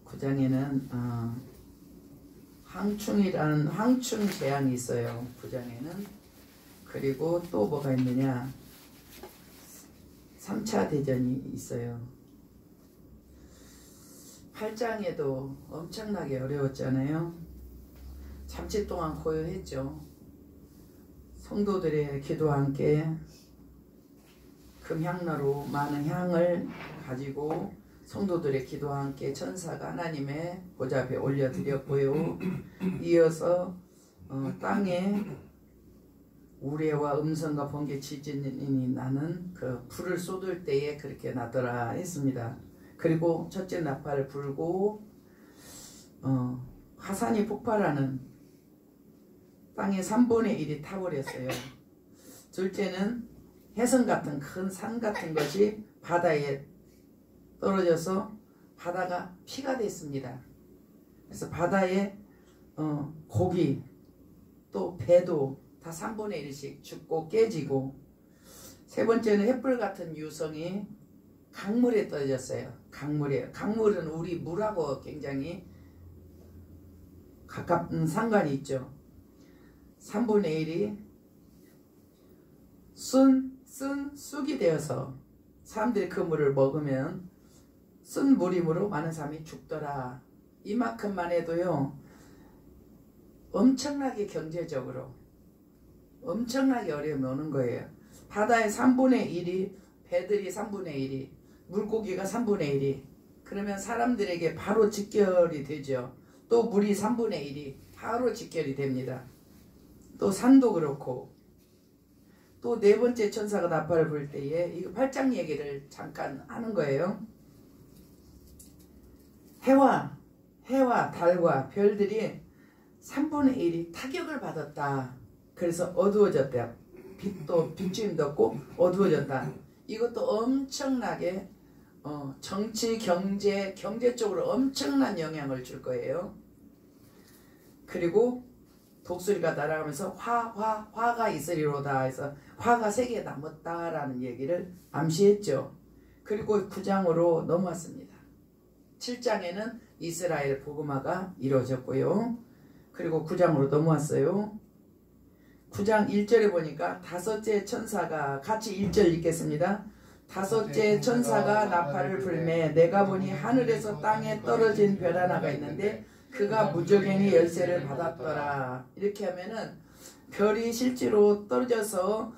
9장에는 황충이라는 황충 재앙이 있어요. 9장에는. 그리고 또 뭐가 있느냐, 3차 대전이 있어요. 8장에도 엄청나게 어려웠잖아요. 잠시 동안 고요했죠. 성도들의 기도와 함께 금향로로 많은 향을 가지고 성도들의 기도와 함께 천사가 하나님의 보좌 앞에 올려드렸고요. 이어서 땅에 우레와 음성과 번개 지진이 나는 그 불을 쏟을 때에 그렇게 나더라 했습니다. 그리고 첫째 나팔을 불고 화산이 폭발하는 땅의 3분의 1이 타버렸어요. 둘째는 해성 같은 큰 산 같은 것이 바다에 떨어져서 바다가 피가 됐습니다. 그래서 바다에 고기 또 배도 다 3분의 1씩 죽고 깨지고, 세 번째는 횃불 같은 유성이 강물에 떨어졌어요. 강물에. 강물은 우리 물하고 굉장히 가깝은 상관이 있죠. 3분의 1이 쓴 쑥이 되어서 사람들이 그 물을 먹으면 쓴 물이므로 많은 사람이 죽더라. 이만큼만 해도요, 엄청나게 경제적으로 엄청나게 어려움이 오는 거예요. 바다의 3분의 1이, 배들이 3분의 1이, 물고기가 3분의 1이, 그러면 사람들에게 바로 직결이 되죠. 또 물이 3분의 1이 바로 직결이 됩니다. 또 산도 그렇고. 또 네 번째 천사가 나팔을 불 때에, 이거 8장 얘기를 잠깐 하는 거예요. 해와 달과 별들이 3분의 1이 타격을 받았다. 그래서 어두워졌다. 빗줄임도 없고 어두워졌다. 이것도 엄청나게 정치, 경제 쪽으로 엄청난 영향을 줄 거예요. 그리고 독수리가 날아가면서 화가 있으리로다 해서 화가 3개 남았다라는 얘기를 암시했죠. 그리고 9장으로 넘어왔습니다. 7장에는 이스라엘 복음화가 이루어졌고요. 그리고 9장으로 넘어왔어요. 9장 1절에 보니까 다섯째 천사가, 같이 1절 읽겠습니다. 다섯째 천사가 나팔을 불매 내가 보니 하늘에서 땅에 떨어진 별 하나가 있는데 그가 무저갱이 열쇠를 받았더라. 이렇게 하면은 별이 실제로 떨어져서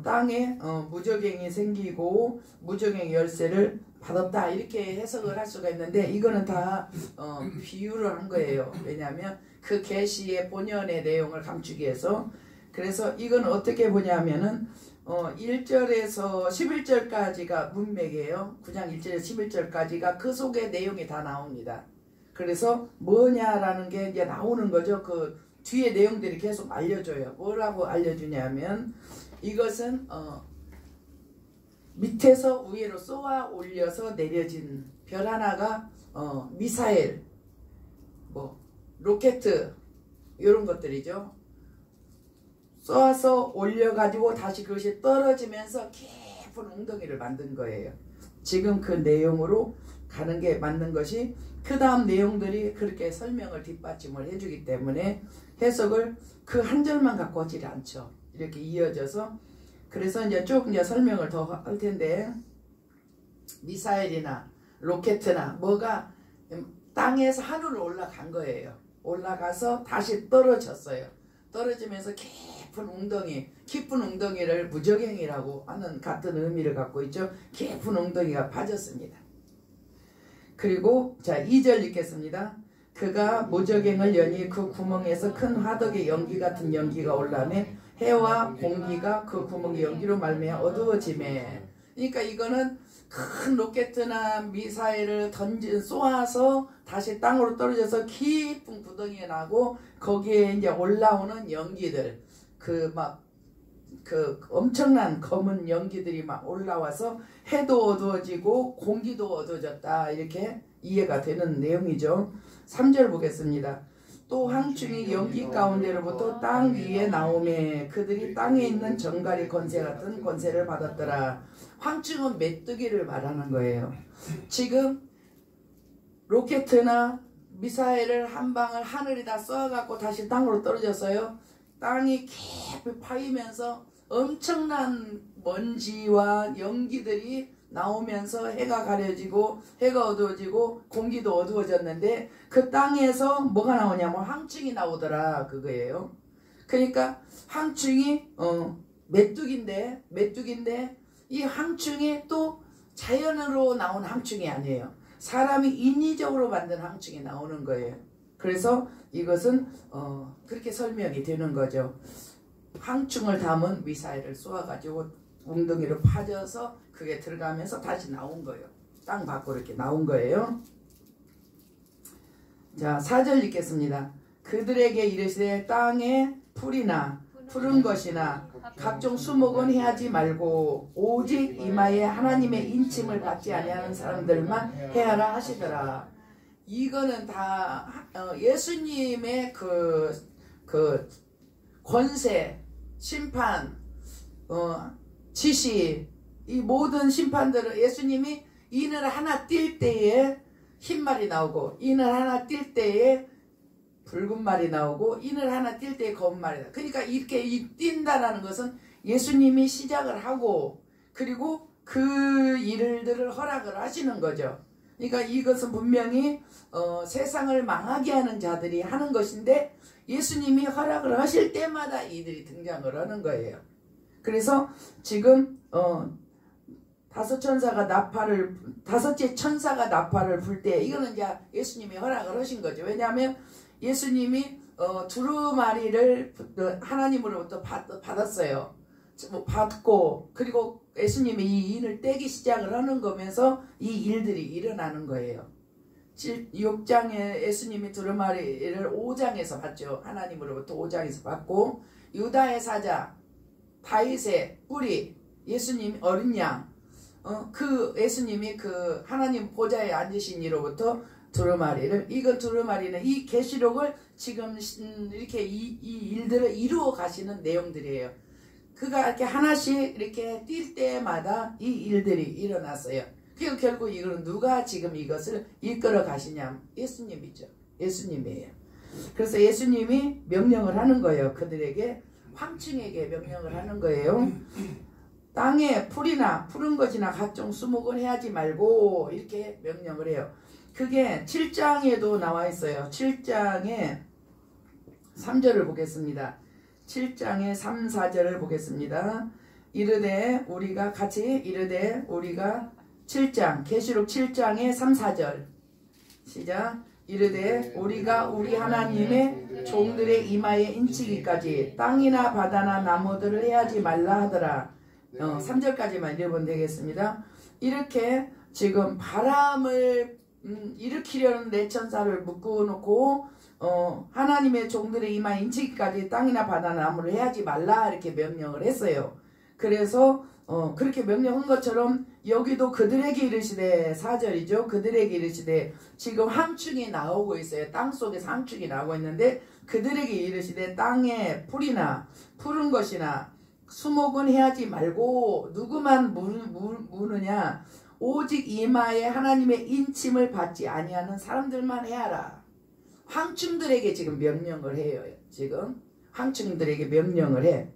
땅에 무저갱이 생기고 무저갱이 열쇠를 받았다, 이렇게 해석을 할 수가 있는데, 이거는 다 비유를 한 거예요. 왜냐하면 그 계시의 본연의 내용을 감추기 위해서. 그래서 이건 어떻게 보냐면은 1절에서 11절까지가 문맥이에요. 9장 1절에서 11절까지가 그 속에 내용이 다 나옵니다. 그래서 뭐냐라는 게 이제 나오는 거죠. 그 뒤에 내용들이 계속 알려줘요. 뭐라고 알려주냐면, 이것은 밑에서 위로 쏘아 올려서 내려진 별 하나가 미사일, 로켓 이런 것들이죠. 쏘아서 올려가지고 다시 그것이 떨어지면서 깊은 웅덩이를 만든 거예요. 지금 그 내용으로 가는 게 맞는 것이, 그 다음 내용들이 그렇게 설명을 뒷받침을 해주기 때문에 해석을 그 한 절만 갖고 오지 않죠. 이렇게 이어져서. 그래서 이제 쭉 이제 설명을 더 할 텐데, 미사일이나 로켓이나 뭐가 땅에서 하늘로 올라간 거예요. 올라가서 다시 떨어졌어요. 떨어지면서 깊은 웅덩이를 무저갱이라고 하는 같은 의미를 갖고 있죠. 깊은 웅덩이가 빠졌습니다. 그리고 자 2절 읽겠습니다. 그가 무저갱을 여니 그 구멍에서 큰 화덕의 연기 같은 연기가 올라오매 해와 공기가 그 구멍의 연기로 말미암아 어두워지매. 그러니까 이거는 큰 로켓이나 미사일을 쏘아서 다시 땅으로 떨어져서 깊은 구덩이가 나고, 거기에 이제 올라오는 연기들, 그 엄청난 검은 연기들이 막 올라와서 해도 어두워지고 공기도 어두워졌다, 이렇게 이해가 되는 내용이죠. 3절 보겠습니다. 또 황충이 연기 가운데로부터 땅 위에 나오매 그들이 땅에 있는 정갈이 권세 같은 권세를 받았더라. 황충은 메뚜기를 말하는 거예요. 지금 로켓이나 미사일을 한 방을 하늘에다 쏘아갖고 다시 땅으로 떨어졌어요. 땅이 깊이 파이면서 엄청난 먼지와 연기들이 나오면서 해가 가려지고 해가 어두워지고 공기도 어두워졌는데 그 땅에서 뭐가 나오냐면 항충이 나오더라 그거예요. 그러니까 항충이 메뚜기인데 이 항충이 또 자연으로 나온 항충이 아니에요. 사람이 인위적으로 만든 항충이 나오는 거예요. 그래서 이것은 그렇게 설명이 되는 거죠. 항충을 담은 미사일을 쏘아가지고 웅덩이로 파져서 그게 들어가면서 다시 나온 거예요. 땅 밖으로 이렇게 나온 거예요. 자, 4절 읽겠습니다. 그들에게 이르시되 땅에 풀이나 푸른 것이나 각종 수목은 해하지 말고 오직 이마에 하나님의 인침을 받지 아니하는 사람들만 해하라 하시더라. 이거는 다 예수님의 그 권세, 심판, 지시, 이 모든 심판들을 예수님이 이늘 하나 뛸 때에 흰말이 나오고 이늘 하나 뛸 때에 붉은 말이 나오고 이늘 하나 뛸 때에 검은 말이 나오고, 그러니까 이렇게 뛴다라는 것은 예수님이 시작을 하고 그리고 그 일들을 허락을 하시는 거죠. 그러니까 이것은 분명히 세상을 망하게 하는 자들이 하는 것인데 예수님이 허락을 하실 때마다 이들이 등장을 하는 거예요. 그래서 지금 다섯째 천사가 나팔을 불 때 이거는 이제 예수님이 허락을 하신 거죠. 왜냐하면 예수님이 두루마리를 하나님으로부터 받았어요. 받고 그리고 예수님이 이 인을 떼기 시작을 하는 거면서 이 일들이 일어나는 거예요. 6장에 예수님이 두루마리를 5장에서 받죠. 하나님으로부터 5장에서 받고 유다의 사자 다윗의 뿌리 예수님 어린 양 그 예수님이 그 하나님 보좌에 앉으신 이로부터 두루마리를 이건 두루마리는 이 계시록을 지금 이렇게 이 일들을 이루어 가시는 내용들이에요. 그가 이렇게 하나씩 이렇게 뛸 때마다 이 일들이 일어났어요. 그리고 결국 이거는 누가 지금 이것을 이끌어 가시냐? 예수님이죠. 예수님이에요. 그래서 예수님이 명령을 하는 거예요. 그들에게 황충에게 명령을 하는 거예요. 땅에 풀이나 푸른 것이나 각종 수목은 해하지 말고 이렇게 명령을 해요. 그게 7장에도 나와 있어요. 7장에 3절을 보겠습니다. 7장의 3, 4절을 보겠습니다. 이르되 우리가 7장 계시록 7장의 3, 4절 시작. 이르되 우리가 우리 하나님의 종들의 이마에 인치기까지 땅이나 바다나 나무들을 해하지 말라 하더라. 3절까지만 읽어보면 되겠습니다. 이렇게 지금 바람을 일으키려는 내천사를 묶어놓고 하나님의 종들의 이마에 인치기까지 땅이나 바다나 나무를 해하지 말라 이렇게 명령을 했어요. 그래서 그렇게 명령한 것처럼 여기도 그들에게 이르시되 4절이죠. 그들에게 이르시되 지금 항충이 나오고 있어요. 땅 속에서 항충이 나오고 있는데 그들에게 이르시되 땅에 풀이나 푸른 것이나 수목은 해하지 말고 누구만 무느냐 오직 이마에 하나님의 인침을 받지 아니하는 사람들만 해하라. 황충들에게 지금 명령을 해요. 지금 황충들에게 명령을 해.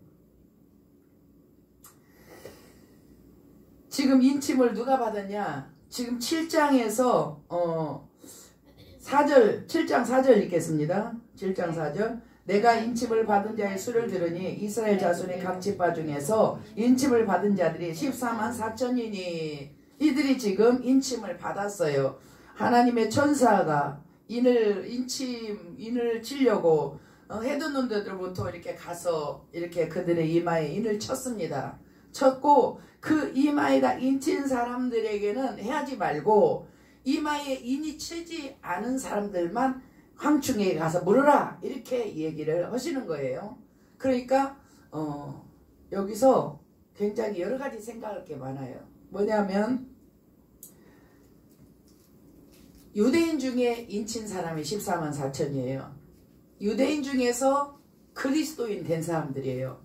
지금 인침을 누가 받았냐? 지금 7장에서 4절 7장 4절 읽겠습니다. 7장 4절 내가 인침을 받은 자의 수를 들으니 이스라엘 자손의 각 지파 중에서 인침을 받은 자들이 14만 4천이니 이들이 지금 인침을 받았어요. 하나님의 천사가 인을 치려고 해둔 데들부터 이렇게 가서 이렇게 그들의 이마에 인을 쳤습니다. 쳤고 그 이마에다 인친 사람들에게는 해하지 말고 이마에 인이 치지 않은 사람들만 황충에게 가서 물으라 이렇게 얘기를 하시는 거예요. 그러니까 여기서 굉장히 여러 가지 생각할 게 많아요. 뭐냐면 유대인 중에 인친 사람이 14만 4천이에요. 유대인 중에서 그리스도인 된 사람들이에요.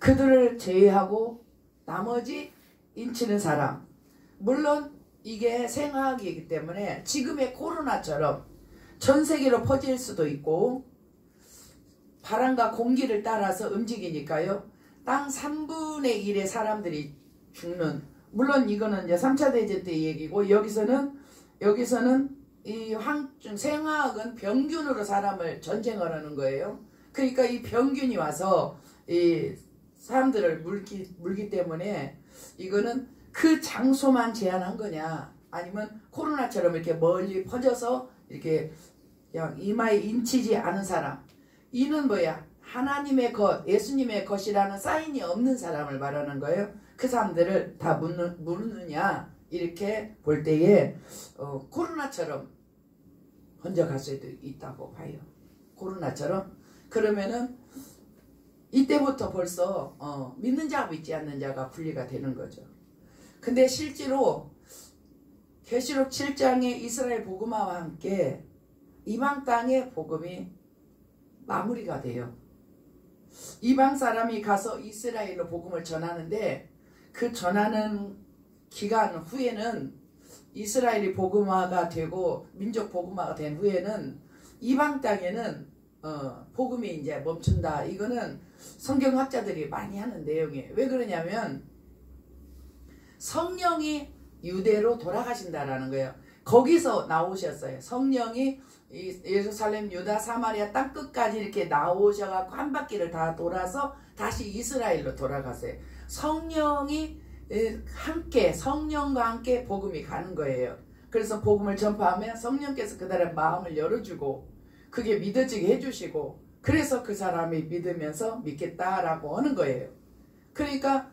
그들을 제외하고 나머지 인치는 사람, 물론 이게 생화학이기 때문에 지금의 코로나처럼 전 세계로 퍼질 수도 있고 바람과 공기를 따라서 움직이니까요. 땅 3분의 1의 사람들이 죽는, 물론 이거는 이제 3차 대전 때 얘기고, 여기서는 이 생화학은 병균으로 사람을 전쟁을 하는 거예요. 그러니까 이 병균이 와서 이 사람들을 물기 때문에 이거는 그 장소만 제한한 거냐, 아니면 코로나처럼 이렇게 멀리 퍼져서 이렇게 그냥 이마에 인치지 않은 사람, 이는 뭐야? 하나님의 것, 예수님의 것이라는 사인이 없는 사람을 말하는 거예요. 그 사람들을 다 묻느냐, 이렇게 볼 때에 코로나처럼 혼자갈 수도 있다고 봐요. 코로나처럼. 그러면은 이때부터 벌써 믿는 자와 믿지 않는 자가 분리가 되는 거죠. 근데 실제로 계시록 7장의 이스라엘 복음화와 함께 이방 땅의 복음이 마무리가 돼요. 이방 사람이 가서 이스라엘로 복음을 전하는데, 그 전하는 기간 후에는 이스라엘이 복음화가 되고 민족 복음화가 된 후에는 이방 땅에는 복음이 이제 멈춘다. 이거는 성경학자들이 많이 하는 내용이에요. 왜 그러냐면 성령이 유대로 돌아가신다라는 거예요. 거기서 나오셨어요. 성령이 예루살렘, 유다, 사마리아 땅 끝까지 이렇게 나오셔갖고 한 바퀴를 다 돌아서 다시 이스라엘로 돌아가세요. 성령이 함께, 성령과 함께 복음이 가는 거예요. 그래서 복음을 전파하면 성령께서 그들의 마음을 열어주고 그게 믿어지게 해주시고, 그래서 그 사람이 믿으면서 믿겠다라고 하는 거예요. 그러니까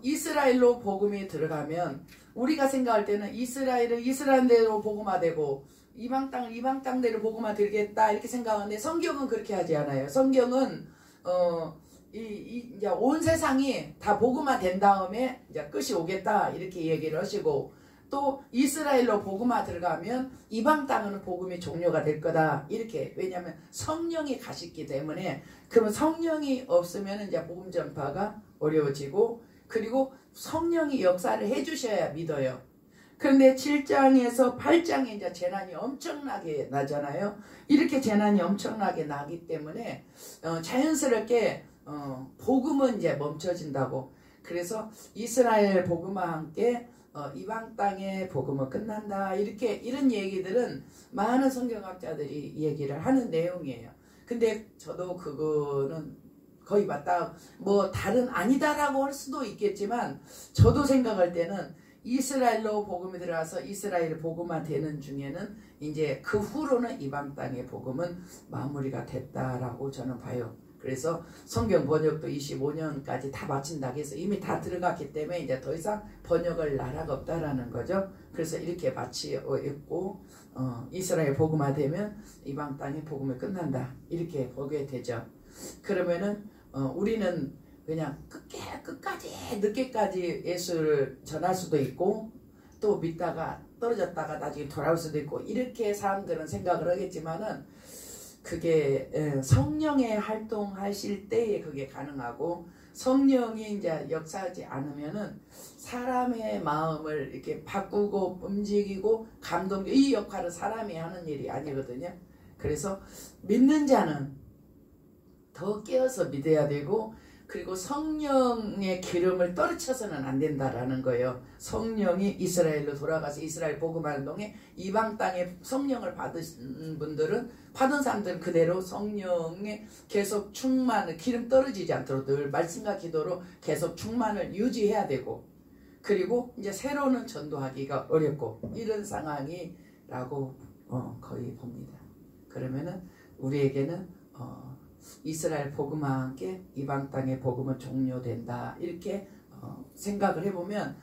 이스라엘로 복음이 들어가면 우리가 생각할 때는 이스라엘은 이스라엘대로 복음화되고 이방 땅을 이방 땅대로 복음화되겠다 이렇게 생각하는데, 성경은 그렇게 하지 않아요. 성경은 이제 온 세상이 다 복음화된 다음에 이제 끝이 오겠다 이렇게 얘기를 하시고, 또 이스라엘로 복음화 들어가면 이방 땅은 복음이 종료가 될 거다 이렇게. 왜냐하면 성령이 가시기 때문에. 그러면 성령이 없으면 이제 복음 전파가 어려워지고, 그리고 성령이 역사를 해주셔야 믿어요. 그런데 7장에서 8장에 이제 재난이 엄청나게 나잖아요. 이렇게 재난이 엄청나게 나기 때문에 자연스럽게 복음은 이제 멈춰진다고. 그래서 이스라엘 복음과 함께 이방 땅의 복음은 끝난다. 이런 얘기들은 많은 성경학자들이 얘기를 하는 내용이에요. 근데 저도 그거는 거의 맞다, 뭐 다른 아니다라고 할 수도 있겠지만, 저도 생각할 때는 이스라엘로 복음이 들어와서 이스라엘 복음화 되는 중에는 이제 그 후로는 이방 땅의 복음은 마무리가 됐다라고 저는 봐요. 그래서 성경 번역도 25년까지 다 마친다고 해서 이미 다 들어갔기 때문에 이제 더 이상 번역할 나라가 없다라는 거죠. 그래서 이렇게 마치어 있고, 이스라엘 복음화 되면 이방 땅의 복음이 끝난다 이렇게 보게 되죠. 그러면은 우리는 그냥 끝까지 늦게까지 예수를 전할 수도 있고, 또 믿다가 떨어졌다가 나중에 돌아올 수도 있고, 이렇게 사람들은 생각을 하겠지만은 그게 성령의 활동하실 때에 그게 가능하고, 성령이 이제 역사하지 않으면은 사람의 마음을 이렇게 바꾸고 움직이고 감동, 이 역할은 사람이 하는 일이 아니거든요. 그래서 믿는 자는 더 깨어서 믿어야 되고, 그리고 성령의 기름을 떨쳐서는 안 된다라는 거예요. 성령이 이스라엘로 돌아가서 이스라엘 복음하는 동에 이방 땅에 성령을 받은 분들은, 받은 사람들은 그대로 성령의 계속 충만을, 기름 떨어지지 않도록 늘 말씀과 기도로 계속 충만을 유지해야 되고, 그리고 이제 새로는 전도하기가 어렵고, 이런 상황이라고 거의 봅니다. 그러면은 우리에게는 이스라엘 복음과 함께 이방 땅의 복음은 종료된다 이렇게 생각을 해보면,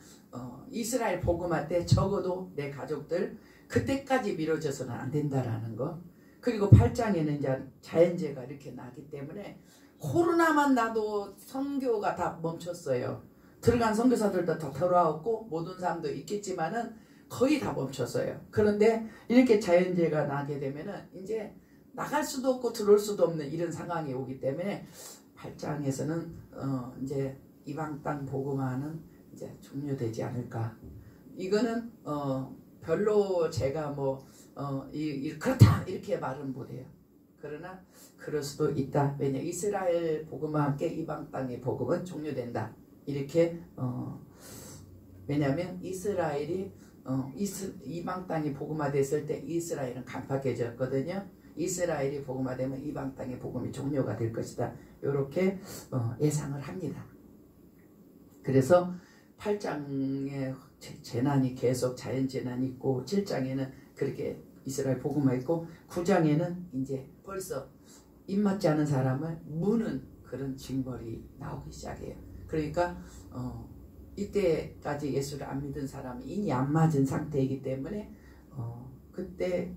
이스라엘 복음할 때 적어도 내 가족들 그때까지 미뤄져서는 안 된다라는 거. 그리고 8장에는 이제 자연재해가 이렇게 나기 때문에 코로나만 나도 선교가 다 멈췄어요. 들어간 선교사들도 다 돌아왔고 모든 사람도 있겠지만은 거의 다 멈췄어요. 그런데 이렇게 자연재해가 나게 되면은 이제 나갈 수도 없고 들어올 수도 없는 이런 상황이 오기 때문에 8장에서는 이제 이방 땅 복음화는 이제 종료되지 않을까 이거는 별로 제가 그렇다 이렇게 말은 못해요. 그러나 그럴 수도 있다. 왜냐 이스라엘 복음과 함께 이방 땅의 복음은 종료된다. 이렇게 왜냐하면 이스라엘이 이방 땅이 복음화됐을 때 이스라엘은 간파해졌거든요. 이스라엘이 복음화되면 이방 땅의 복음이 종료가 될 것이다. 이렇게 예상을 합니다. 그래서 8장에 재난이 계속 자연재난이 있고 7장에는 그렇게 이스라엘 복음화 있고 9장에는 이제 벌써 입맞지 않은 사람을 무는 그런 징벌이 나오기 시작해요. 그러니까 이때까지 예수를 안 믿은 사람이 인이 안 맞은 상태이기 때문에 그때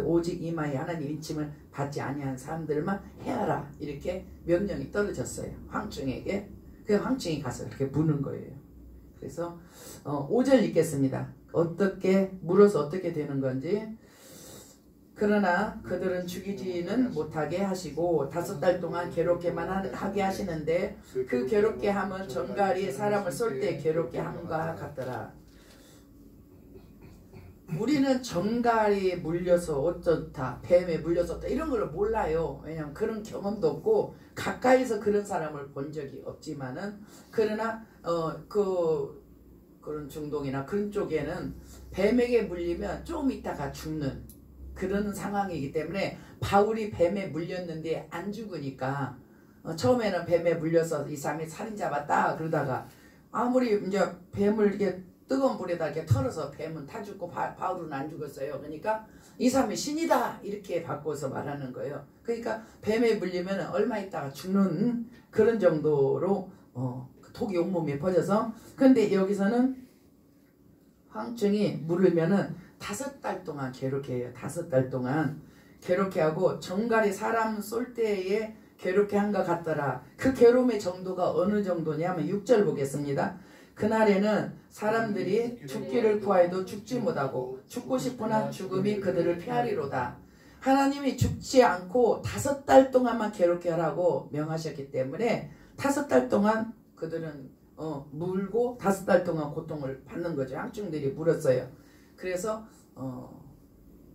오직 이마에 하나님 인침을 받지 아니한 사람들만 해하라 이렇게 명령이 떨어졌어요. 황충에게. 그 황충이 가서 이렇게 무는 거예요. 그래서 5절 읽겠습니다. 어떻게 물어서 어떻게 되는 건지. 그러나 그들은 죽이지는 못하게 하시고 5달 동안 괴롭게만 하게 하시는데 그 괴롭게 함은 정갈이 사람을 쏠 때 괴롭게 함과 같더라. 우리는 정갈이 물려서 어쩌다 뱀에 물려서 이런 걸 몰라요. 왜냐하면 그런 경험도 없고 가까이서 그런 사람을 본 적이 없지만은 그러나 그런 중동이나 그런 쪽에는 뱀에게 물리면 좀 있다가 죽는 그런 상황이기 때문에 바울이 뱀에 물렸는데 안 죽으니까 처음에는 뱀에 물려서 이 사람이 살인 잡았다 그러다가 아무리 이제 뱀을 이렇게 뜨거운 불에다 이렇게 털어서 뱀은 타 죽고 바울은 안 죽었어요. 그러니까 이 사람이 신이다 이렇게 바꿔서 말하는 거예요. 그러니까 뱀에 물리면 얼마 있다가 죽는 그런 정도로 독이 온몸에 퍼져서 근데 여기서는 황충이 물으면은 5달 동안 괴롭게 해요. 5달 동안 괴롭게 하고 정갈이 사람 쏠 때에 괴롭게 한 것 같더라. 그 괴로움의 정도가 어느 정도냐면 6절 보겠습니다. 그날에는 사람들이 죽기를 구하여도 죽지 못하고 죽고 싶으나 죽음이 그들을 피하리로다. 하나님이 죽지 않고 5달 동안만 괴롭게 하라고 명하셨기 때문에 5달 동안 그들은 물고 5달 동안 고통을 받는 거죠. 황충들이 물었어요. 그래서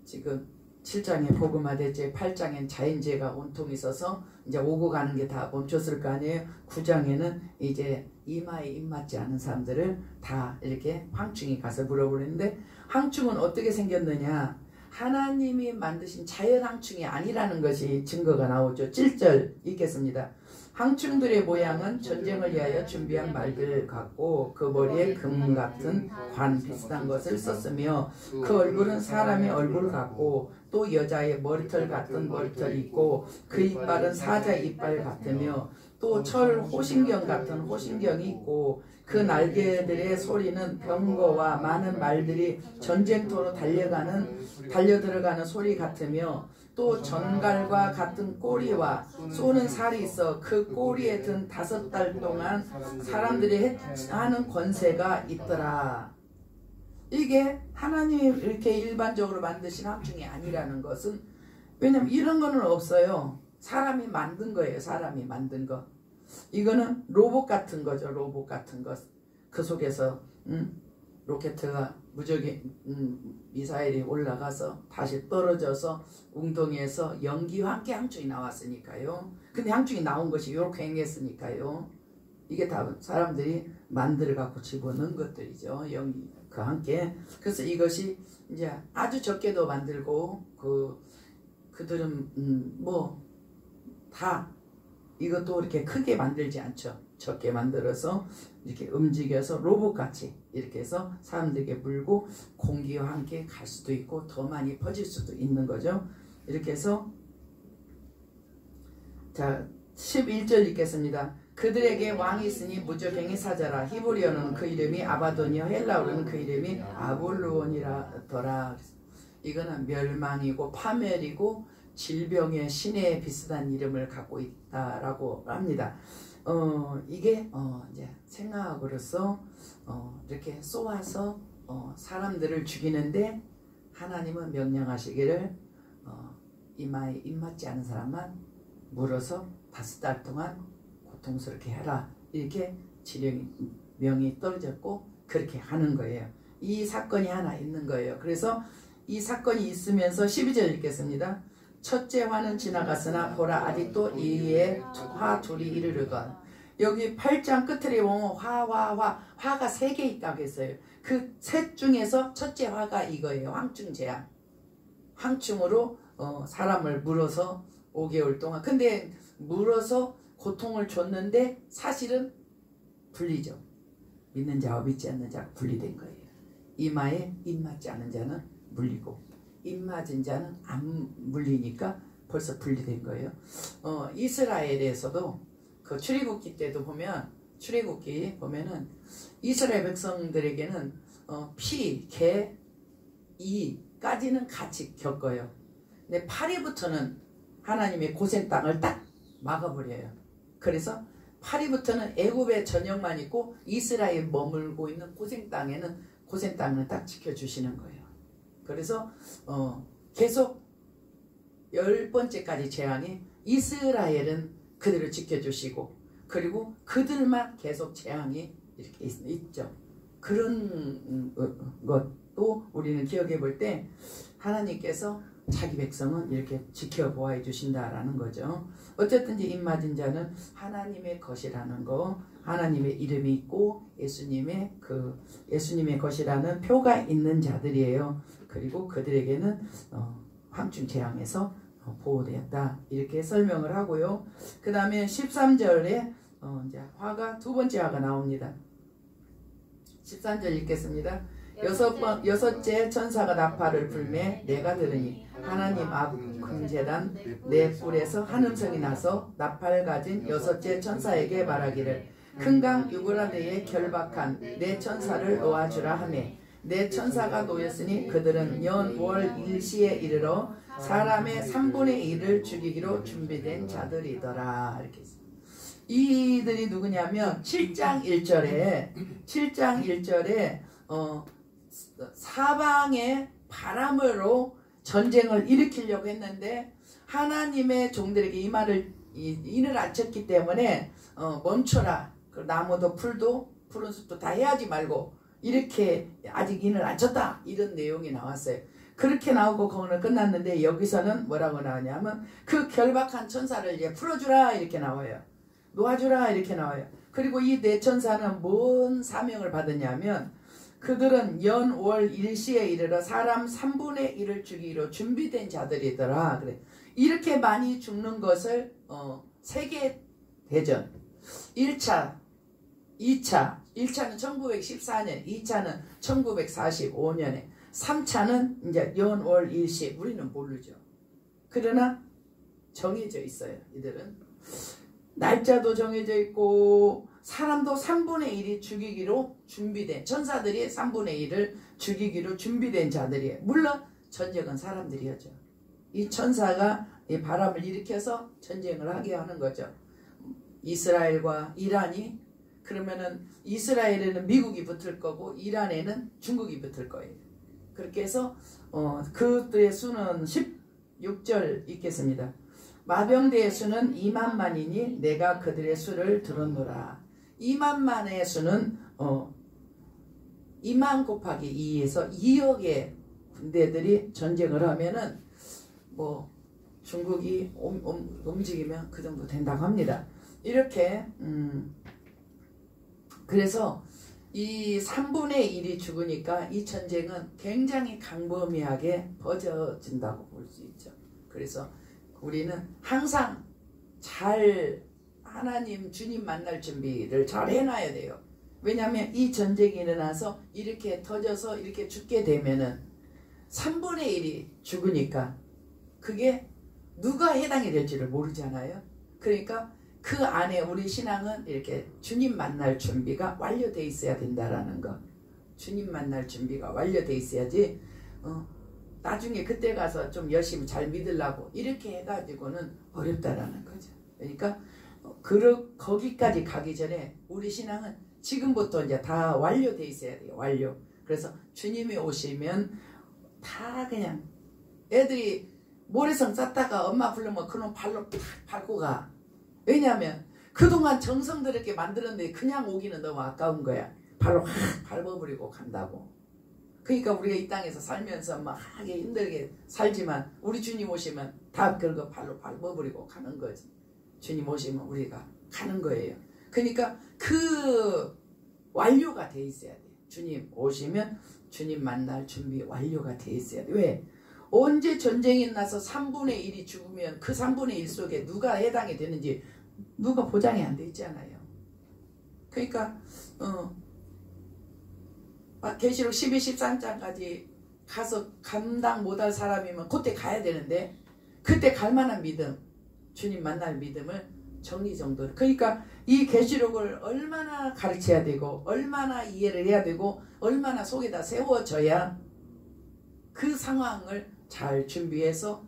지금 7장에 복음화됐지 8장엔 자연재해가 온통이 있어서 이제 오고 가는 게 다 멈췄을 거 아니에요. 9장에는 이제 이마에 입맞지 않은 사람들을 다 이렇게 황충이 가서 물어보는데 황충은 어떻게 생겼느냐. 하나님이 만드신 자연 황충이 아니라는 것이 증거가 나오죠. 7절 읽겠습니다. 황충들의 모양은 전쟁을 위하여 준비한 말들 같고 그 머리에 금 같은 관 비슷한 것을 썼으며 그 얼굴은 사람의 얼굴 같고 또 여자의 머리털 같은 머리털이 있고 그 이빨은 사자의 이빨 같으며 또 철 호신경 같은 호신경이 있고 그 날개들의 소리는 병거와 많은 말들이 전쟁터로 달려들어가는 소리 같으며 또 전갈과 같은 꼬리와 쏘는 살이 있어 그 꼬리에 든 5달 동안 사람들이 하는 권세가 있더라. 이게 하나님이 이렇게 일반적으로 만드신 황충이 아니라는 것은 왜냐면 이런 거는 없어요. 사람이 만든 거예요. 사람이 만든 거. 이거는 로봇 같은 거죠. 로봇 같은 것. 그 속에서 로켓가 무적이 미사일이 올라가서 다시 떨어져서 웅덩이에서 연기와 함께 황충이 나왔으니까요. 근데 황충이 나온 것이 이렇게 행했으니까요. 이게 다 사람들이 만들어 갖고 집어넣은 것들이죠. 연기와 함께. 그래서 이것이 이제 아주 적게도 만들고 그들은 다 이것도 이렇게 크게 만들지 않죠. 적게 만들어서 이렇게 움직여서 로봇같이 이렇게 해서 사람들에게 물고 공기와 함께 갈 수도 있고 더 많이 퍼질 수도 있는 거죠. 이렇게 해서 자 11절 읽겠습니다. 그들에게 왕이 있으니 무적행이 사자라. 히브리어는 그 이름이 아바돈이요 헬라어로는 그 이름이 아볼루온이라더라. 이거는 멸망이고 파멸이고 질병의 신에 비슷한 이름을 갖고 있다라고 합니다. 이게 이제 생각으로서 이렇게 쏘아서 사람들을 죽이는데 하나님은 명령하시기를 이마에 입맞지 않은 사람만 물어서 5달 동안 고통스럽게 해라. 이렇게 명이 떨어졌고 그렇게 하는 거예요. 이 사건이 하나 있는 거예요. 그래서 이 사건이 있으면서 12절 읽겠습니다. 첫째 화는 지나갔으나 보라 아직도 이에 화 둘이 이르르건. 여기 8장 끝에 보면 화가 3개 있다고 했어요. 그 셋 중에서 첫째 화가 이거예요. 황충재앙. 황충으로 사람을 물어서 5개월 동안. 근데 물어서 고통을 줬는데 사실은 분리죠. 믿는 자와 믿지 않는 자가 분리된 거예요. 이마에 입 맞지 않은 자는 물리고 입 맞은 자는 안 물리니까 벌써 분리된 거예요. 이스라엘에서도 그 출애굽기 때도 보면 출애굽기 보면은 이스라엘 백성들에게는 피, 개, 이까지는 같이 겪어요. 근데 8위부터는 하나님의 고센 땅을 딱 막아버려요. 그래서 8위부터는 애굽의 전역만 있고 이스라엘 머물고 있는 고센 땅을 딱 지켜주시는 거예요. 그래서 계속 10번째까지 재앙이 이스라엘은 그들을 지켜주시고 그리고 그들만 계속 재앙이 이렇게 있죠. 그런 것도 우리는 기억해 볼 때 하나님께서 자기 백성은 이렇게 지켜보아 주신다라는 거죠. 어쨌든지 입맞은 자는 하나님의 것이라는 거, 하나님의 이름이 있고 예수님의 것이라는 표가 있는 자들이에요. 그리고 그들에게는 황충 재앙에서 보호되었다 이렇게 설명을 하고요. 그 다음에 13절에 이제 화가 두 번째 화가 나옵니다. 13절 읽겠습니다. 여섯째 천사가 나팔을 불매 내가 들으니 하나님 앞 금제단 내 뿔에서 한 음성이 나서 나팔 가진 여섯째 천사에게 말하기를 큰 강 유브라데에 결박한 내 천사를 놓아주라 하매 내 천사가 놓였으니 그들은 연 월 일시에 이르러 사람의 3분의 1을 죽이기로 준비된 자들이더라. 이렇게 했습니다. 이들이 누구냐면 7장 1절에 사방의 바람으로 전쟁을 일으키려고 했는데 하나님의 종들에게 인을 안쳤기 때문에 멈춰라. 그 나무도 풀도 푸른 숲도 다 해하지 말고 이렇게 아직 인을 안쳤다 이런 내용이 나왔어요. 그렇게 나오고 거기는 끝났는데 여기서는 뭐라고 나오냐면 그 결박한 천사를 이제 풀어주라 이렇게 나와요. 놓아주라 이렇게 나와요. 그리고 이 네 천사는 뭔 사명을 받았냐면 그들은 연 월 일시에 이르러 사람 3분의 1을 죽이기로 준비된 자들이더라. 그래. 이렇게 많이 죽는 것을 세계대전 1차 1차는 1914년 2차는 1945년에 3차는 이제 연 월 일시 우리는 모르죠. 그러나 정해져 있어요. 이들은 날짜도 정해져 있고 사람도 3분의 1이 죽이기로 준비된 천사들이 3분의 1을 죽이기로 준비된 자들이에요. 물론 전쟁은 사람들이었죠. 이 천사가 이 바람을 일으켜서 전쟁을 하게 하는 거죠. 이스라엘과 이란이 그러면은 이스라엘에는 미국이 붙을 거고 이란에는 중국이 붙을 거예요. 그렇게 해서 그들의 수는 16절 읽겠습니다. 마병대의 수는 2만만이니 내가 그들의 수를 들었노라. 2만만의 수는 2만 곱하기 2에서 2억의 군대들이 전쟁을 하면은 뭐 중국이 움직이면 그 정도 된다고 합니다. 이렇게 그래서 이 3분의 1이 죽으니까 이 전쟁은 굉장히 강범위하게 벌어진다고 볼 수 있죠. 그래서 우리는 항상 잘 하나님 주님 만날 준비를 잘 해놔야 돼요. 왜냐하면 이 전쟁이 일어나서 이렇게 터져서 이렇게 죽게 되면은 3분의 1이 죽으니까 그게 누가 해당이 될지를 모르잖아요. 그러니까 그 안에 우리 신앙은 이렇게 주님 만날 준비가 완료되어 있어야 된다라는 거. 주님 만날 준비가 완료되어 있어야지 나중에 그때 가서 좀 열심히 잘 믿으려고 이렇게 해가지고는 어렵다라는 거죠. 그러니까 거기까지 가기 전에 우리 신앙은 지금부터 이제 다 완료되어 있어야 돼요. 완료. 그래서 주님이 오시면 다 그냥 애들이 모래성 쌓다가 엄마 부르면 그놈 발로 팍 밟고 가. 왜냐하면 그동안 정성들이렇게 만들었는데 그냥 오기는 너무 아까운 거야. 발로 확 밟아버리고 간다고. 그러니까 우리가 이 땅에서 살면서 막 하게 힘들게 살지만 우리 주님 오시면 다 그거 발로 밟아버리고 가는 거지. 주님 오시면 우리가 가는 거예요. 그러니까 그 완료가 돼 있어야 돼. 주님 오시면 주님 만날 준비 완료가 돼 있어야 돼. 왜? 언제 전쟁이 나서 3분의 1이 죽으면 그 3분의 1 속에 누가 해당이 되는지 누가 보장이 안 돼 있잖아요. 그러니까 계시록 12, 13장까지 가서 감당 못할 사람이면 그때 가야 되는데 그때 갈 만한 믿음, 주님 만날 믿음을 정리정돈. 그러니까 이 계시록을 얼마나 가르쳐야 되고 얼마나 이해를 해야 되고 얼마나 속에다 세워져야 그 상황을 잘 준비해서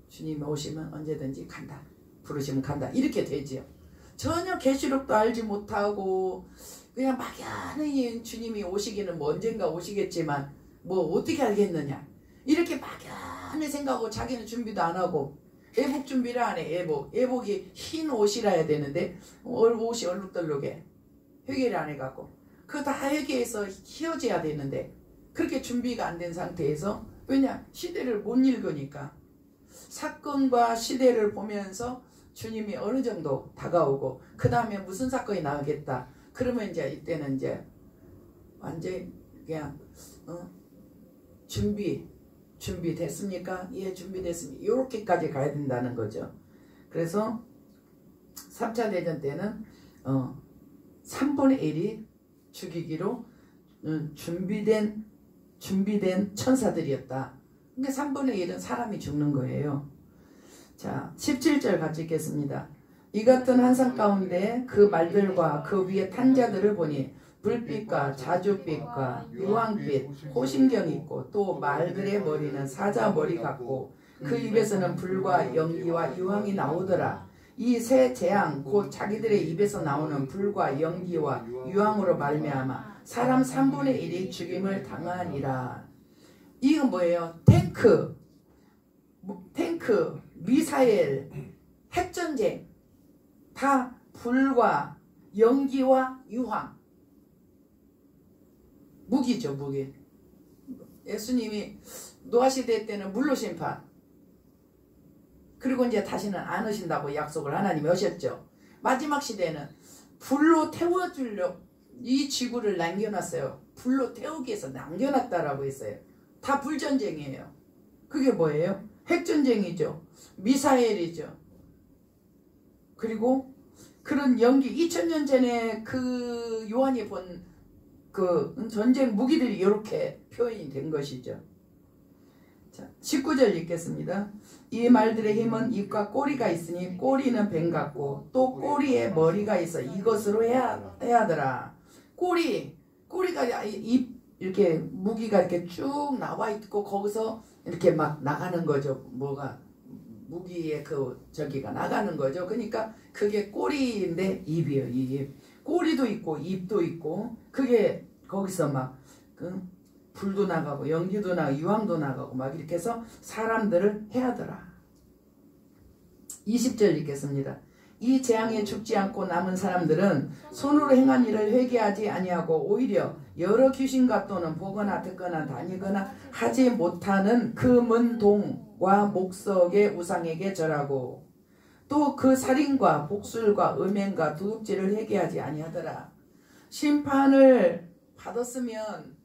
주님이 오시면 언제든지 간다. 부르시면 간다. 이렇게 되지요. 전혀 계시록도 알지 못하고 그냥 막연히 주님이 오시기는 뭐 언젠가 오시겠지만 뭐 어떻게 알겠느냐. 이렇게 막연히 생각하고 자기는 준비도 안 하고 예복 준비를 안 해. 예복이 흰 옷이라 해야 되는데 옷이 얼룩덜룩해. 회개를 안 해갖고 그거 다 회개해서 휘어져야 되는데 그렇게 준비가 안 된 상태에서 왜냐? 시대를 못 읽으니까 사건과 시대를 보면서 주님이 어느 정도 다가오고 그 다음에 무슨 사건이 나오겠다. 그러면 이제 이때는 이제 완전히 그냥 준비됐습니까? 예, 준비됐습니다. 이렇게까지 가야 된다는 거죠. 그래서 3차 대전 때는 3분의 1이 죽이기로 준비된 천사들이었다. 그러니까 3분의 1은 사람이 죽는 거예요. 자, 17절 같이 읽겠습니다. 이 같은 환상 가운데 그 말들과 그 위에 탄 자들을 보니 불빛과 자줏빛과 유황빛, 호심경이 있고 또 말들의 머리는 사자 머리 같고 그 입에서는 불과 연기와 유황이 나오더라. 이 세 재앙 곧 자기들의 입에서 나오는 불과 연기와 유황으로 말미암아 사람 3분의 1이 죽임을 당하니라. 이건 뭐예요? 탱크, 미사일, 핵전쟁 다 불과 연기와 유황 무기죠. 무기. 예수님이 노아시대 때는 물로 심판 그리고 이제 다시는 안 오신다고 약속을 하나님이 하셨죠. 마지막 시대는 불로 태워주려 이 지구를 남겨놨어요. 불로 태우기 위해서 남겨놨다라고 했어요. 다 불전쟁이에요. 그게 뭐예요? 핵전쟁이죠. 미사일이죠. 그리고 그런 연기 2000년 전에 그 요한이 본 그 전쟁 무기들이 이렇게 표현이 된 것이죠. 자, 19절 읽겠습니다. 이 말들의 힘은 입과 꼬리가 있으니 꼬리는 뱀 같고 또 꼬리에 머리가 있어 이것으로 해야 하더라. 꼬리가 입 이렇게 무기가 이렇게 쭉 나와 있고 거기서 이렇게 막 나가는 거죠. 뭐가 무기의 그 저기가 나가는 거죠. 그러니까 그게 꼬리인데 입이에요. 입. 꼬리도 있고 입도 있고 그게 거기서 막 불도 나가고 연기도 나가고 유황도 나가고 막 이렇게 해서 사람들을 해하더라. 20절 읽겠습니다. 이 재앙에 죽지 않고 남은 사람들은 손으로 행한 일을 회개하지 아니하고 오히려 여러 귀신과 또는 보거나 듣거나 다니거나 하지 못하는 금은 동과 목석의 우상에게 절하고 또 그 살인과 복술과 음행과 도둑질을 회개하지 아니하더라. 심판을 받았으면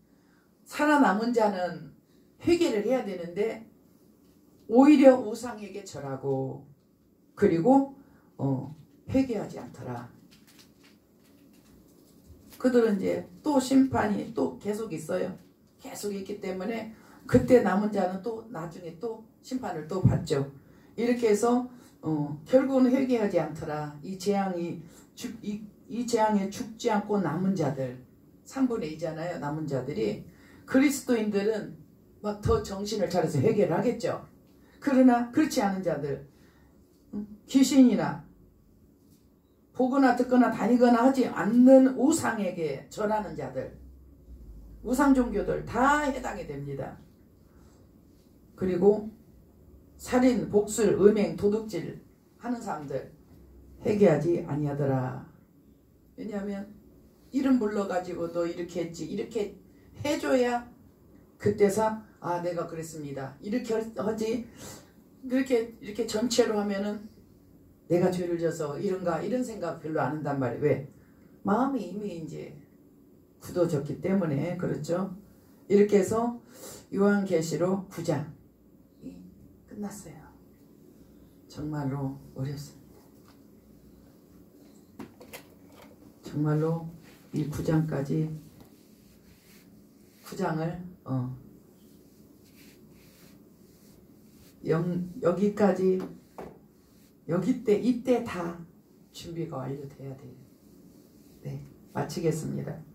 살아남은 자는 회개를 해야 되는데 오히려 우상에게 절하고 그리고 회개하지 않더라. 그들은 이제 또 심판이 또 계속 있어요. 계속 있기 때문에 그때 남은 자는 또 나중에 또 심판을 또 받죠. 이렇게 해서 결국은 회개하지 않더라. 이 재앙에 죽지 않고 남은 자들 3분의 2잖아요. 남은 자들이 그리스도인들은 막 더 정신을 차려서 회개를 하겠죠. 그러나 그렇지 않은 자들 귀신이나 보거나 듣거나 다니거나 하지 않는 우상에게 절하는 자들 우상 종교들 다 해당이 됩니다. 그리고 살인, 복술, 음행, 도둑질 하는 사람들 회개하지 아니하더라. 왜냐하면 이름 불러가지고 너 이렇게 했지 이렇게 해줘야 그때서 아 내가 그랬습니다. 이렇게 하지 이렇게 전체로 하면은 내가 죄를 져서 이런가 이런 생각 별로 안 한단 말이에요. 왜? 마음이 이미 이제 굳어졌기 때문에 그렇죠. 이렇게 해서 요한계시록 9장이 끝났어요. 정말로 어렵습니다. 정말로 이 9장까지 9장을 여기까지 이때 다 준비가 완료돼야 돼요. 네, 마치겠습니다.